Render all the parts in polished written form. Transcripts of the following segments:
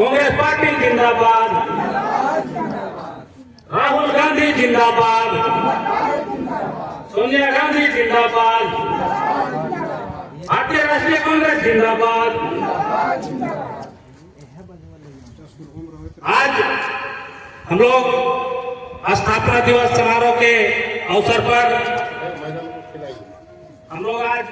Congress party जिंदाबाद, राहुल गांधी जिंदाबाद, सोनिया गांधी जिंदाबाद, भारतीय राष्ट्रीय कांग्रेस जिंदाबाद। आज हम लोग स्थापना दिवस समारोह के अवसर पर हम लोग आज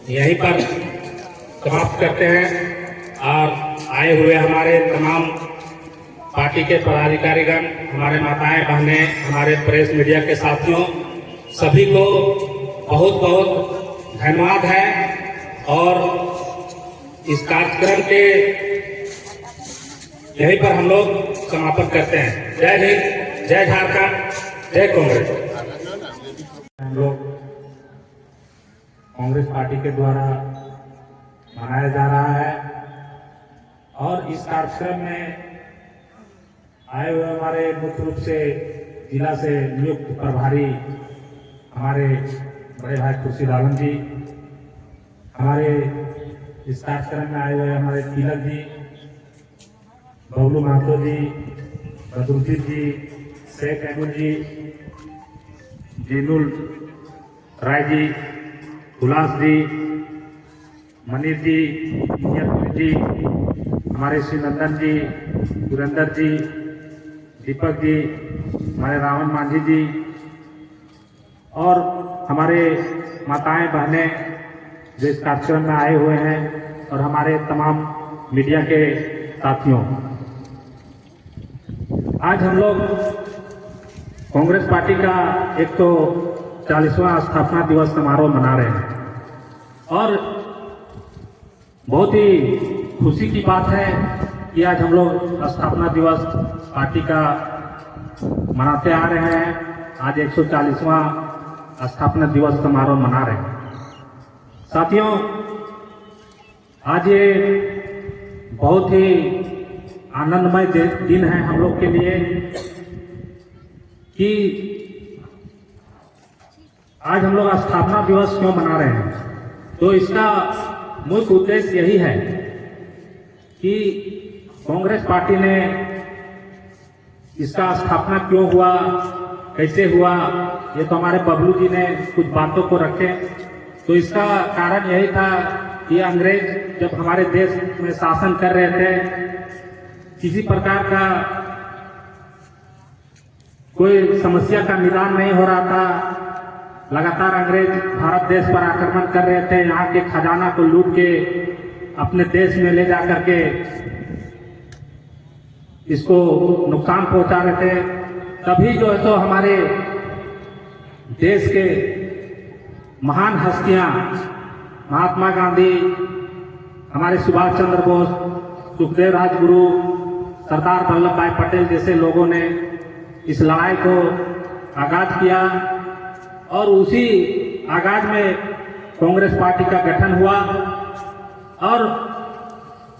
यहीं पर समाप्त करते हैं और आए हुए हमारे तमाम पार्टी के पदाधिकारीगण, हमारे माताएं बहनें, हमारे प्रेस मीडिया के साथियों, सभी को बहुत बहुत धन्यवाद है। और इस कार्यक्रम के यहीं पर हम लोग समापन करते हैं। जय हिंद, जय झारखंड, जय कांग्रेस। हम लोग कांग्रेस पार्टी के द्वारा मनाया जा रहा है और इस कार्यक्रम में आए हुए हमारे मुख्य रूप से जिला से नियुक्त प्रभारी हमारे बड़े भाई खुर्शीद आलम जी, हमारे इस कार्यक्रम में आए हुए हमारे तिलक जी, बबलू महतो जी, बदरुद्दीन जी, शेख अहमद जी, जीनुल राय जी, उल्लास जी, मनीष जी, जी, हमारे श्रीनंदन जी, सुरेंद्र जी, दीपक जी, हमारे रावण मांझी जी और हमारे माताएं बहनें जो इस कार्यक्रम में आए हुए हैं और हमारे तमाम मीडिया के साथियों, आज हम लोग कांग्रेस पार्टी का 140वां स्थापना दिवस समारोह मना रहे हैं और बहुत ही खुशी की बात है कि आज हम लोग स्थापना दिवस पार्टी का मनाते आ रहे हैं। आज 140वां स्थापना दिवस समारोह मना रहे हैं। साथियों, आज ये बहुत ही आनंदमय दिन है हम लोग के लिए कि आज हम लोग स्थापना दिवस क्यों मना रहे हैं। तो इसका मुख्य उद्देश्य यही है कि कांग्रेस पार्टी ने इसका स्थापना क्यों हुआ, कैसे हुआ, ये तो हमारे बबलू जी ने कुछ बातों को रखे। तो इसका कारण यही था कि अंग्रेज जब हमारे देश में शासन कर रहे थे, किसी प्रकार का कोई समस्या का निदान नहीं हो रहा था। लगातार अंग्रेज भारत देश पर आक्रमण कर रहे थे, यहाँ के खजाना को लूट के अपने देश में ले जा करके इसको नुकसान पहुंचा रहे थे। तभी जो है तो हमारे देश के महान हस्तियां महात्मा गांधी, हमारे सुभाष चंद्र बोस, सुखदेव राजगुरु, सरदार वल्लभ भाई पटेल जैसे लोगों ने इस लड़ाई को आगाज किया और उसी आगाज में कांग्रेस पार्टी का गठन हुआ और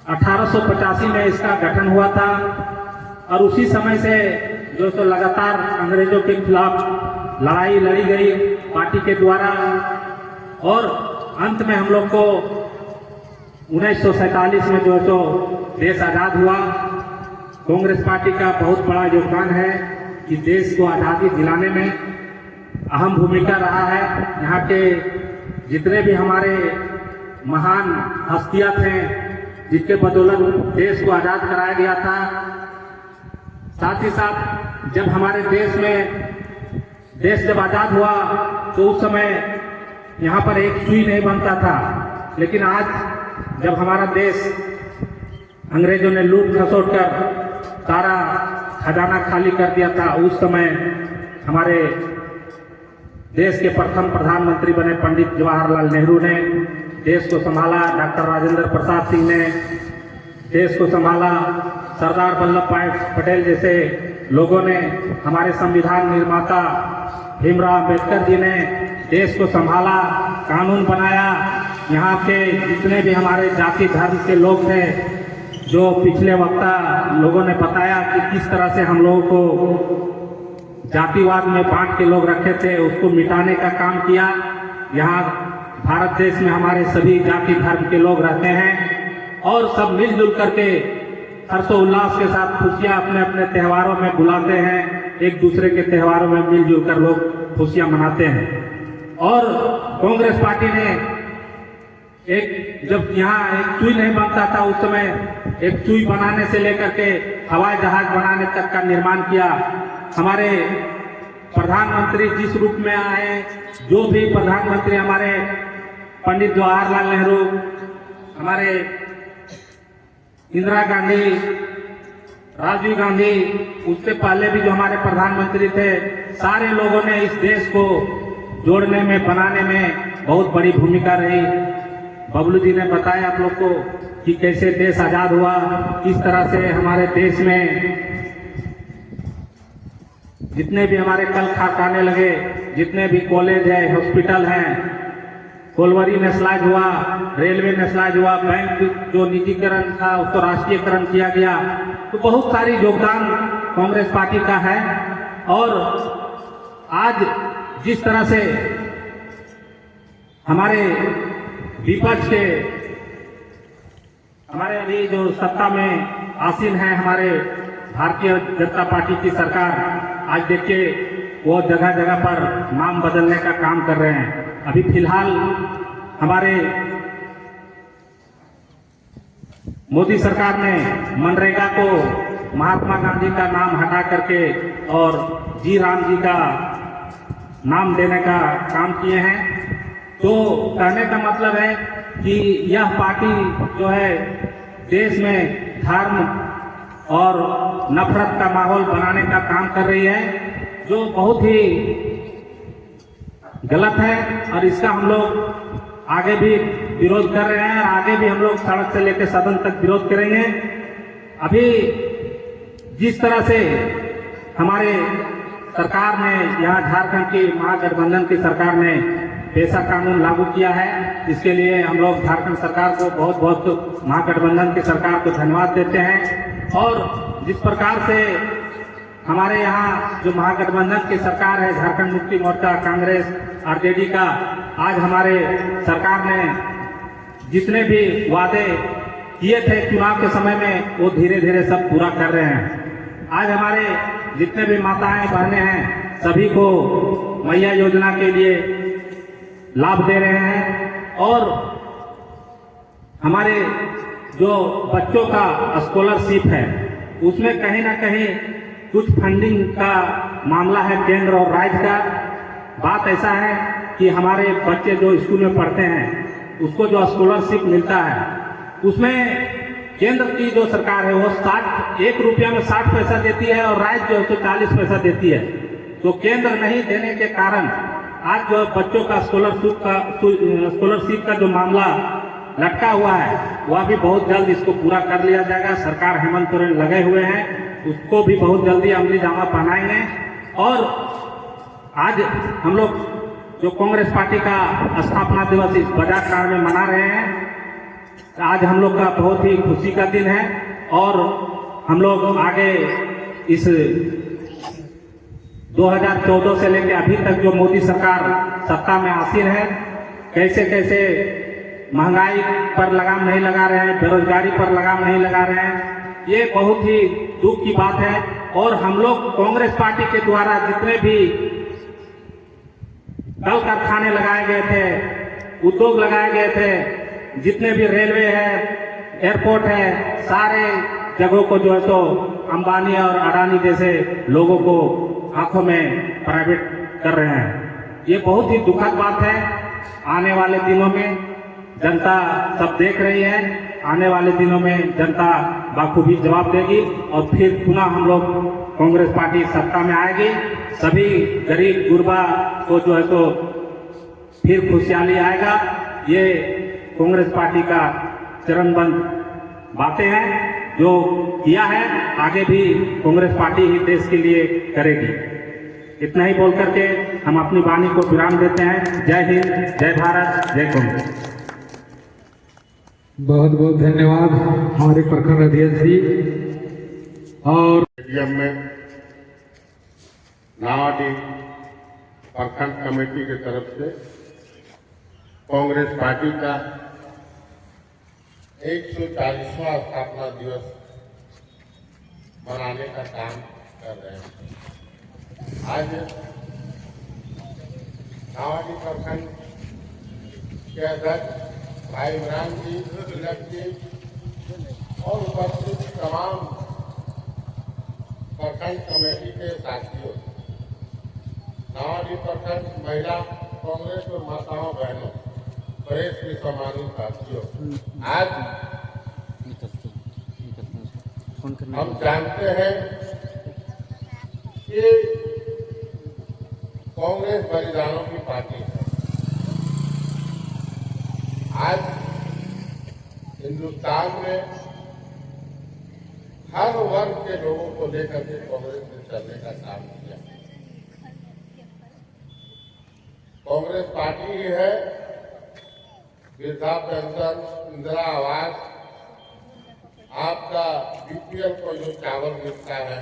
1885 में इसका गठन हुआ था। और उसी समय से जो तो लगातार अंग्रेजों के खिलाफ लड़ाई लड़ी गई पार्टी के द्वारा और अंत में हम लोग को 1947 में जो तो देश आजाद हुआ। कांग्रेस पार्टी का बहुत बड़ा योगदान है कि देश को आजादी दिलाने में अहम भूमिका रहा है। यहाँ के जितने भी हमारे महान हस्तियां थे जिसके बदौलत देश को आजाद कराया गया था। साथ ही साथ जब हमारे देश जब आजाद हुआ तो उस समय यहाँ पर एक सुई नहीं बनता था, लेकिन आज जब हमारा देश अंग्रेजों ने लूट खसोट कर सारा खजाना खाली कर दिया था, उस समय हमारे देश के प्रथम प्रधानमंत्री बने पंडित जवाहरलाल नेहरू ने देश को संभाला। डॉक्टर राजेंद्र प्रसाद सिंह ने देश को संभाला। सरदार वल्लभ भाई पटेल जैसे लोगों ने, हमारे संविधान निर्माता भीमराव अम्बेडकर जी ने देश को संभाला, कानून बनाया। यहाँ के जितने भी हमारे जाति धर्म के लोग थे, जो पिछले वक्ता लोगों ने बताया कि किस तरह से हम लोगों को जातिवाद में बांट के लोग रखे थे, उसको मिटाने का काम किया। यहाँ भारत देश में हमारे सभी जाति धर्म के लोग रहते हैं और सब मिलजुल करके हर्षोल्लास के साथ खुशियां अपने अपने त्योहारों में बुलाते हैं। एक दूसरे के त्योहारों में मिलजुल कर लोग खुशियां मनाते हैं। और कांग्रेस पार्टी ने जब यहाँ एक सुई नहीं बनता था उस समय एक सुई बनाने से लेकर के हवाई जहाज बनाने तक का निर्माण किया। हमारे प्रधानमंत्री जिस रूप में आए, जो भी प्रधानमंत्री हमारे पंडित जवाहरलाल नेहरू, हमारे इंदिरा गांधी, राजीव गांधी, उससे पहले भी जो हमारे प्रधानमंत्री थे, सारे लोगों ने इस देश को जोड़ने में, बनाने में बहुत बड़ी भूमिका रही। बबलू जी ने बताया आप लोग को कि कैसे देश आजाद हुआ, किस तरह से हमारे देश में जितने भी हमारे कल कारखाने लगे, जितने भी कॉलेज है, हॉस्पिटल हैं, कोलवरी नेशनलाइज हुआ, रेलवे नेशनलाइज हुआ, बैंक जो निजीकरण था उसको राष्ट्रीयकरण किया गया। तो बहुत सारी योगदान कांग्रेस पार्टी का है। और आज जिस तरह से हमारे विपक्ष के, हमारे अभी जो सत्ता में आसीन है हमारे भारतीय जनता पार्टी की सरकार, आज देखिए वो जगह जगह पर नाम बदलने का काम कर रहे हैं। अभी फिलहाल हमारे मोदी सरकार ने मनरेगा को महात्मा गांधी का नाम हटा करके और जी राम जी का नाम देने का काम किए हैं। तो कहने का मतलब है कि यह पार्टी जो है देश में धर्म और नफरत का माहौल बनाने का काम कर रही है, जो बहुत ही गलत है। और इसका हम लोग आगे भी विरोध कर रहे हैं और आगे भी हम लोग सड़क से लेकर सदन तक विरोध करेंगे। अभी जिस तरह से हमारे सरकार ने, यहाँ झारखंड की महागठबंधन की सरकार ने पेशा कानून लागू किया है, इसके लिए हम लोग झारखंड सरकार को बहुत बहुत, महागठबंधन की सरकार को धन्यवाद देते हैं। और जिस प्रकार से हमारे यहाँ जो महागठबंधन की सरकार है, झारखंड मुक्ति मोर्चा, कांग्रेस, आरजेडी का, आज हमारे सरकार ने जितने भी वादे किए थे चुनाव के समय में, वो धीरे धीरे सब पूरा कर रहे हैं। आज हमारे जितने भी माताएं बहनें हैं, सभी को मैया योजना के लिए लाभ दे रहे हैं। और हमारे जो बच्चों का स्कॉलरशिप है, उसमें कहीं ना कहीं कुछ फंडिंग का मामला है केंद्र और राज्य का। बात ऐसा है कि हमारे बच्चे जो स्कूल में पढ़ते हैं, उसको जो स्कॉलरशिप मिलता है, उसमें केंद्र की जो सरकार है वो 1 रुपया में 60 पैसा देती है और राज्य जो है तो 40 पैसा देती है। तो केंद्र नहीं देने के कारण आज जो बच्चों का स्कॉलरशिप का जो मामला लटका हुआ है, वह भी बहुत जल्द इसको पूरा कर लिया जाएगा। सरकार हेमंत सोरेन लगे हुए हैं, उसको भी बहुत जल्दी अमली जामा पहनाएंगे। और आज हम लोग जो कांग्रेस पार्टी का स्थापना दिवस इस बाजार कार में मना रहे हैं, आज हम लोग का बहुत ही खुशी का दिन है। और हम लोग आगे इस 2014 से लेकर अभी तक जो मोदी सरकार सत्ता में आसीन है, कैसे कैसे महंगाई पर लगाम नहीं लगा रहे हैं, बेरोजगारी पर लगाम नहीं लगा रहे हैं, ये बहुत ही दुख की बात है। और हम लोग कांग्रेस पार्टी के द्वारा जितने भी कल कारखाने लगाए गए थे, उद्योग लगाए गए थे, जितने भी रेलवे है, एयरपोर्ट है, सारे जगहों को जो है तो अंबानी और अडानी जैसे लोगों को आंखों में प्राइवेट कर रहे हैं। ये बहुत ही दुखद बात है। आने वाले दिनों में जनता सब देख रही है, आने वाले दिनों में जनता बाखूबी जवाब देगी और फिर पुनः हम लोग कांग्रेस पार्टी सत्ता में आएगी। सभी गरीब गुरबा को जो है तो फिर खुशहाली आएगा। ये कांग्रेस पार्टी का चरणबद्ध बातें हैं जो किया है, आगे भी कांग्रेस पार्टी ही देश के लिए करेगी। इतना ही बोल करके हम अपनी वाणी को विराम देते हैं। जय हिंद, जय भारत, जय कांग्रेस। बहुत बहुत धन्यवाद हमारे प्रखंड अध्यक्ष जी। और स्टेडियम में नावाडी प्रखंड कमेटी की तरफ से कांग्रेस पार्टी का 140वां स्थापना दिवस मनाने का काम कर रहे हैं। आज नावाडी प्रखंड के अध्यक्ष भाई इमरान जी, तिलक जी और उपस्थित तमाम प्रखंड कमेटी के साथियों, नावाडी प्रखंड महिला कांग्रेस और माताओं बहनों, प्रेस के सम्मानित साथियों, आज हम जानते हैं कि कांग्रेस बलिदानों की पार्टी है। आज हिंदुस्तान में हर वर्ग के लोगों को लेकर के कांग्रेस ने चलने का काम किया। कांग्रेस पार्टी ही है वृद्धा पेंशन, इंदिरा आवास, आपका बीपीएल को जो चावल मिलता है,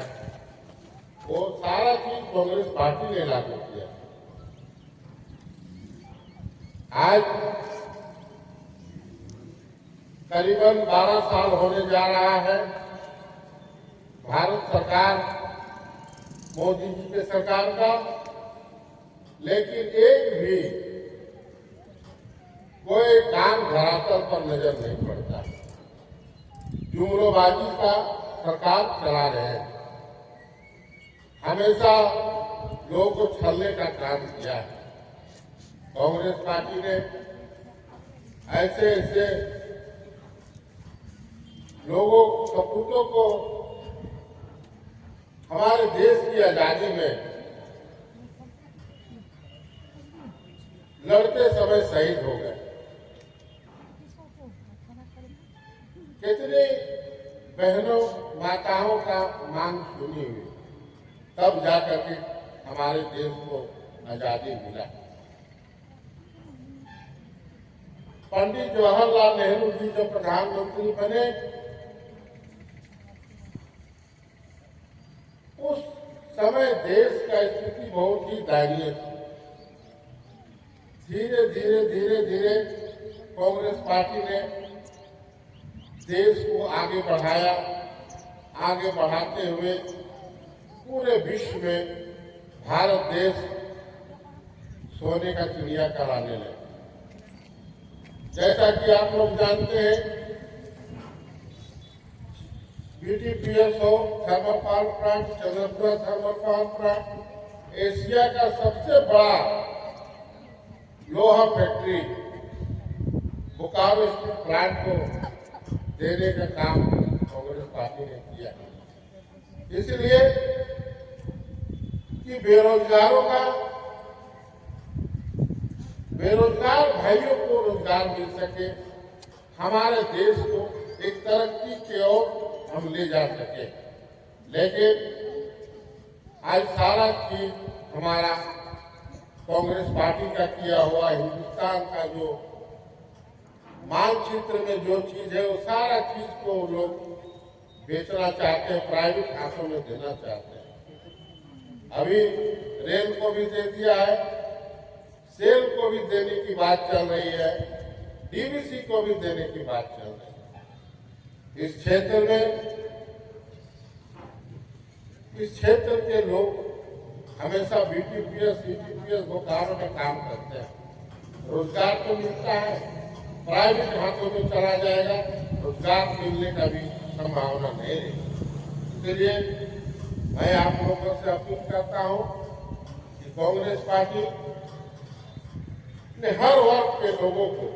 वो सारा चीज कांग्रेस पार्टी ने लागू किया। आज करीबन 12 साल होने जा रहा है भारत सरकार, मोदी जी के सरकार का, लेकिन एक भी कोई काम धरातल पर नजर नहीं पड़ता। जुमलोबाजी का सरकार चला रहे हैं, हमेशा लोगों को छलने का काम किया है। कांग्रेस पार्टी ने ऐसे ऐसे लोगों सपूतों को हमारे देश की आजादी में लड़ते समय शहीद हो गए। कितनी बहनों माताओं का मांग सुनी हुई, तब जाकर के हमारे देश को आजादी मिला। पंडित जवाहरलाल नेहरू जी जब प्रधानमंत्री बने, उस समय देश का स्थिति बहुत ही दयनीय थी। धीरे धीरे धीरे धीरे कांग्रेस पार्टी ने देश को आगे बढ़ाया। आगे बढ़ाते हुए पूरे विश्व में भारत देश सोने का चिड़िया कराने लगे। जैसा कि आप लोग जानते हैं, बीटीपीएस हो, thermal power plant, Chandrapura thermal power plant, Asia का सबसे बड़ा लोहा फैक्ट्री बोकारो स्टील प्लांट को देने का काम कांग्रेस पार्टी ने किया। इसलिए कि बेरोजगार भाइयों को रोजगार मिल सके, हमारे देश को एक तरक्की की ओर हम ले जा सके। लेकिन आज सारा चीज हमारा कांग्रेस पार्टी का किया हुआ, हिंदुस्तान का जो मानचित्र में जो चीज है, वो सारा चीज को लोग बेचना चाहते हैं, प्राइवेट हाथों में देना चाहते हैं। अभी रेल को भी दे दिया है, सेल को भी देने की बात चल रही है, डीवीसी को भी देने की बात चल रही है। इस क्षेत्र के लोग हमेशा बीटीपीएस, सीटीपीएस, बोकारो में काम करते हैं। रोजगार तो मिलता है, प्राइवेट हाथों में चला जाएगा, रोजगार मिलने का भी संभावना नहीं रही। इसलिए मैं आप लोगों से अपील करता हूं कि कांग्रेस पार्टी ने हर वर्ग के लोगों को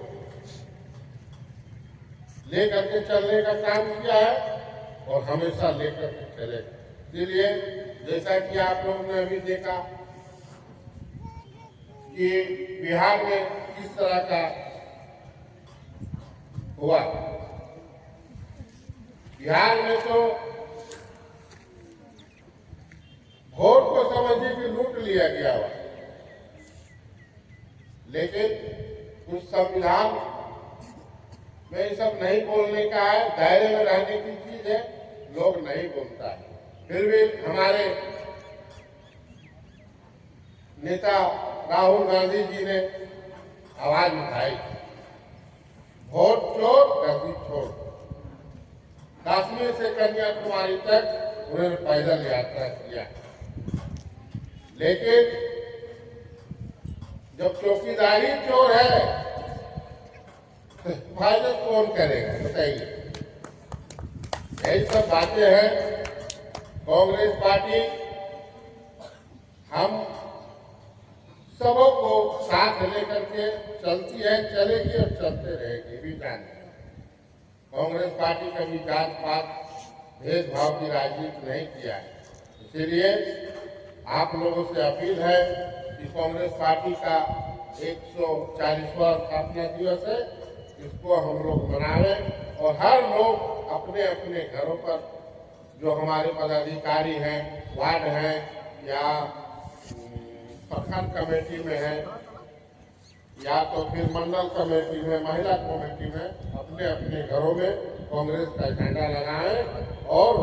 लेकर के चलने का काम किया है और हमेशा लेकर के चलेगा। इसलिए जैसा कि आप लोगों ने अभी देखा कि बिहार में किस तरह का हुआ, बिहार में तो वोट को समझिए कि लूट लिया गया हुआ, लेकिन उस संविधान में ये सब नहीं बोलने का है, दायरे में रहने की चीज है, लोग नहीं बोलता है। फिर भी हमारे नेता राहुल गांधी जी ने आवाज उठाई, वोट चोर गद्दी छोड़। कश्मीर से कन्याकुमारी तक उन्होंने पैदल यात्रा किया, लेकिन जब चौकीदारी चोर है तो हिफाजत कौन करेगा, बताइए। यही सब बातें हैं। कांग्रेस पार्टी हम सबों को साथ लेकर के चलती है, चलेगी और चलते रहेगी भी जाने। कांग्रेस पार्टी कभी जात पात भेदभाव की राजनीति नहीं किया है। इसीलिए आप लोगों से अपील है कि कांग्रेस पार्टी का 140वां स्थापना दिवस है, इसको हम लोग मनावें और हर लोग अपने अपने घरों पर जो हमारे पदाधिकारी हैं, वार्ड हैं या प्रखंड कमेटी में है या तो फिर मंडल कमेटी में, महिला कमेटी में, अपने अपने घरों में कांग्रेस का झंडा लगाएं और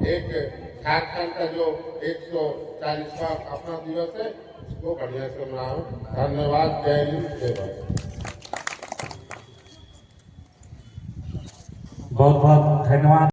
एक झारखंड का जो 140वां स्थापना दिवस है इसको बढ़िया से मनाओ। धन्यवाद। जय हिंद, जय भारत। बहुत बहुत धन्यवाद।